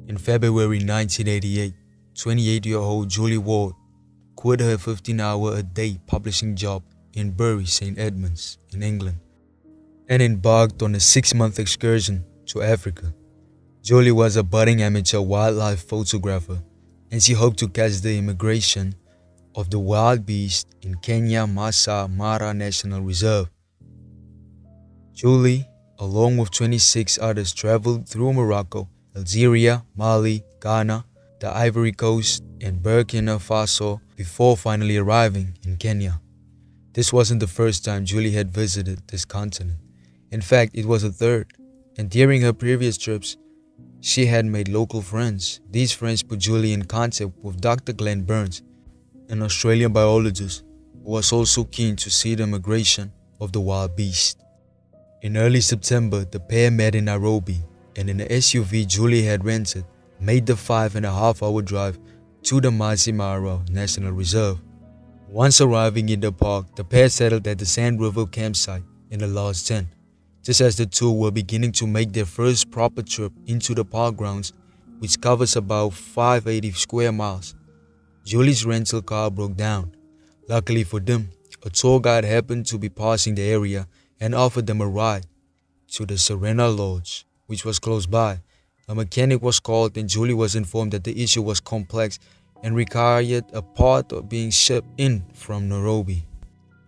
In February 1988, 28-year-old Julie Ward quit her 15-hour-a-day publishing job in Bury St. Edmunds in England and embarked on a 6-month excursion to Africa. Julie was a budding amateur wildlife photographer, and she hoped to catch the immigration of the wild beast in Kenya Maasai Mara National Reserve. Julie, along with 26 others, traveled through Morocco, Algeria, Mali, Ghana, the Ivory Coast, and Burkina Faso before finally arriving in Kenya. This wasn't the first time Julie had visited this continent. In fact, it was the third, and during her previous trips, she had made local friends. These friends put Julie in contact with Dr. Glenn Burns, an Australian biologist who was also keen to see the migration of the wild beast. In early September, the pair met in Nairobi, and in the SUV Julie had rented, made the 5.5-hour drive to the Maasai Mara National Reserve. Once arriving in the park, the pair settled at the Sand River campsite in a large tent. Just as the two were beginning to make their first proper trip into the park grounds, which covers about 580 square miles, Julie's rental car broke down. Luckily for them, a tour guide happened to be passing the area and offered them a ride to the Serena Lodge, which was close by. A mechanic was called and Julie was informed that the issue was complex and required a part of being shipped in from Nairobi.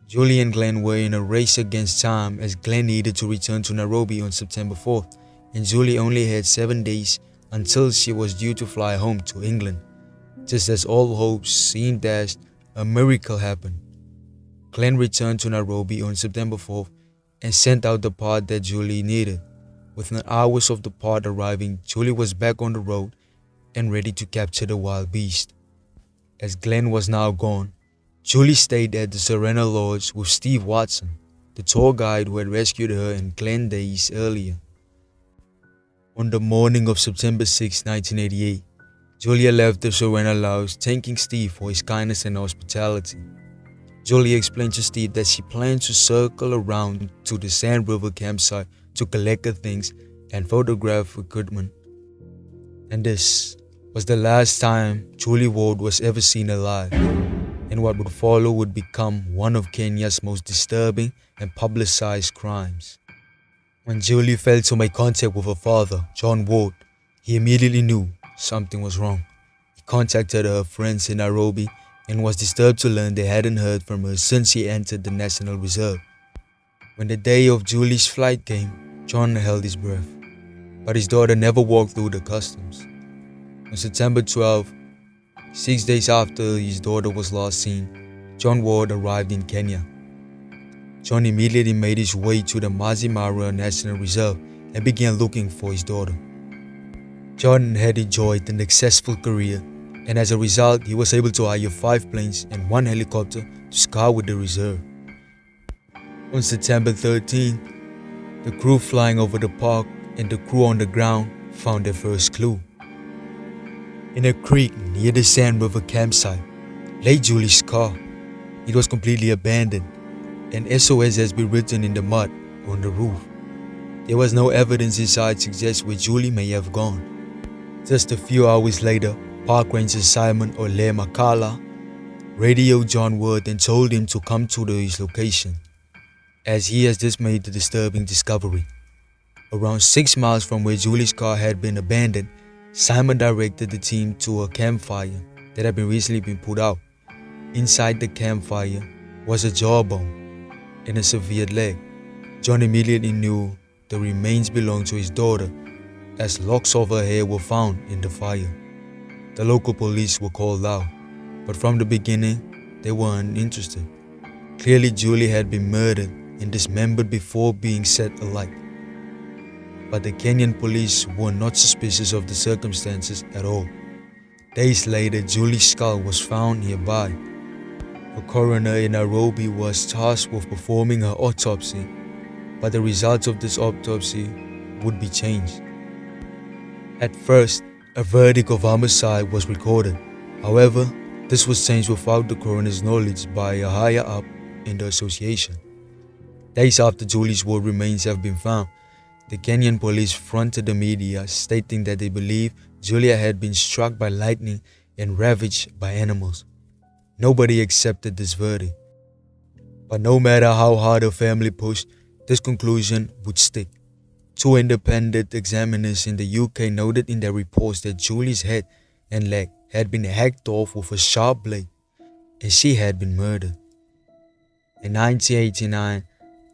Julie and Glenn were in a race against time as Glenn needed to return to Nairobi on September 4th, and Julie only had 7 days until she was due to fly home to England. Just as all hopes seemed dashed, a miracle happened. Glenn returned to Nairobi on September 4th and sent out the part that Julie needed. Within hours of the part arriving, Julie was back on the road and ready to capture the wild beast. As Glenn was now gone, Julie stayed at the Serena Lodge with Steve Watson, the tour guide who had rescued her and Glenn days earlier. On the morning of September 6, 1988, Julia left the Serena Lodge thanking Steve for his kindness and hospitality. Julia explained to Steve that she planned to circle around to the Sand River campsite to collect her things and photograph equipment. And this was the last time Julie Ward was ever seen alive, and what would follow would become one of Kenya's most disturbing and publicized crimes. When Julie failed to make contact with her father, John Ward, he immediately knew something was wrong. He contacted her friends in Nairobi and was disturbed to learn they hadn't heard from her since she entered the National Reserve. When the day of Julie's flight came, John held his breath, but his daughter never walked through the customs. On September 12, 6 days after his daughter was last seen, John Ward arrived in Kenya. John immediately made his way to the Maasai Mara National Reserve and began looking for his daughter. John had enjoyed an successful career, and as a result, he was able to hire 5 planes and 1 helicopter to scout with the reserve. On September 13, the crew flying over the park and the crew on the ground found their first clue. In a creek near the Sand River campsite lay Julie's car. It was completely abandoned, and SOS has been written in the mud on the roof. There was no evidence inside to suggest where Julie may have gone. Just a few hours later, Park Ranger Simon Ole Makala radioed John Ward and told him to come to his location, as he has just made the disturbing discovery. Around 6 miles from where Julie's car had been abandoned, Simon directed the team to a campfire that had recently been put out. Inside the campfire was a jawbone and a severed leg. John immediately knew the remains belonged to his daughter, as locks of her hair were found in the fire. The local police were called out, but from the beginning, they weren't interested. Clearly, Julie had been murdered and dismembered before being set alight. But the Kenyan police were not suspicious of the circumstances at all. Days later, Julie's skull was found nearby. A coroner in Nairobi was tasked with performing her autopsy, but the results of this autopsy would be changed. At first, a verdict of homicide was recorded. However, this was changed without the coroner's knowledge by a higher up in the association. Days after Julie's remains have been found, the Kenyan police fronted the media, stating that they believe Julia had been struck by lightning and ravaged by animals. Nobody accepted this verdict. But no matter how hard her family pushed, this conclusion would stick. Two independent examiners in the UK noted in their reports that Julie's head and leg had been hacked off with a sharp blade, and she had been murdered. In 1989,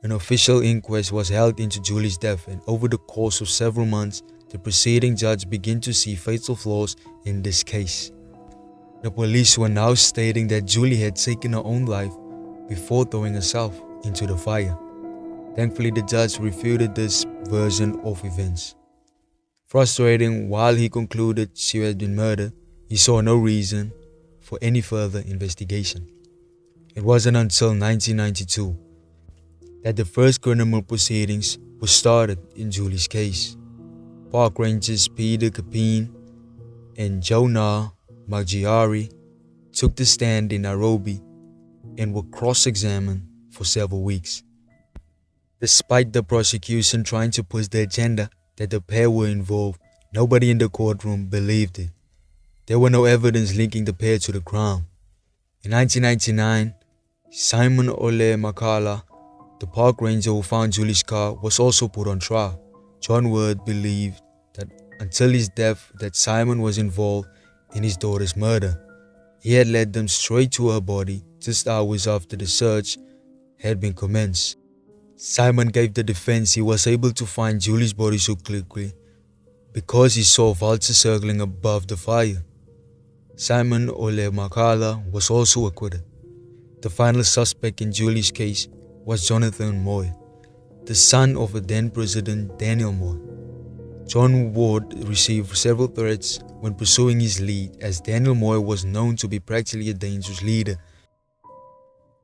an official inquest was held into Julie's death, and over the course of several months, the presiding judge began to see fatal flaws in this case. The police were now stating that Julie had taken her own life before throwing herself into the fire. Thankfully, the judge refuted this version of events. Frustrating, while he concluded she had been murdered, he saw no reason for any further investigation. It wasn't until 1992 that the first criminal proceedings were started in Julie's case. Park rangers Peter Capine and Jonah Maggiari took the stand in Nairobi and were cross-examined for several weeks. Despite the prosecution trying to push the agenda that the pair were involved, nobody in the courtroom believed it. There were no evidence linking the pair to the crime. In 1999, Simon Ole Makala, the park ranger who found Julie's car, was also put on trial. John Ward believed that until his death that Simon was involved in his daughter's murder. He had led them straight to her body just hours after the search had been commenced. Simon gave the defense he was able to find Julie's body so quickly because he saw vultures circling above the fire. Simon Ole Makala was also acquitted. The final suspect in Julie's case was Jonathan Moy, the son of a then President Daniel Moy. John Ward received several threats when pursuing his lead, as Daniel Moy was known to be practically a dangerous leader.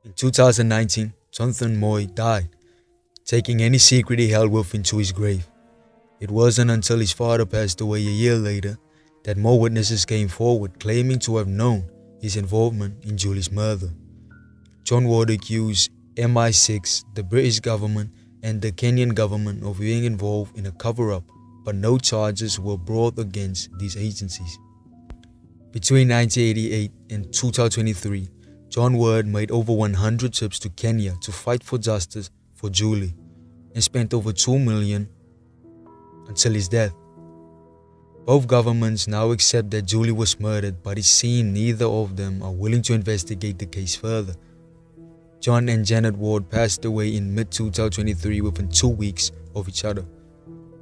In 2019, Jonathan Moy died, taking any secret he held with him to his grave. It wasn't until his father passed away a year later that more witnesses came forward claiming to have known his involvement in Julie's murder. John Ward accused MI6, the British government, and the Kenyan government of being involved in a cover-up, but no charges were brought against these agencies. Between 1988 and 2023, John Ward made over 100 trips to Kenya to fight for justice for Julie and spent over $2 million until his death. Both governments now accept that Julie was murdered, but it seems neither of them are willing to investigate the case further. John and Janet Ward passed away in mid-2023 within 2 weeks of each other.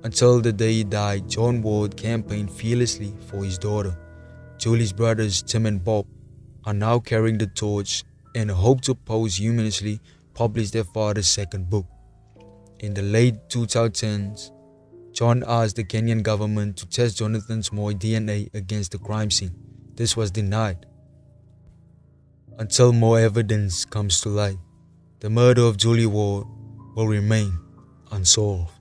Until the day he died, John Ward campaigned fearlessly for his daughter. Julie's brothers Tim and Bob are now carrying the torch and hope to posthumously publish their father's second book. In the late 2010s, John asked the Kenyan government to test Jonathan Moy's DNA against the crime scene. This was denied. Until more evidence comes to light, the murder of Julie Ward will remain unsolved.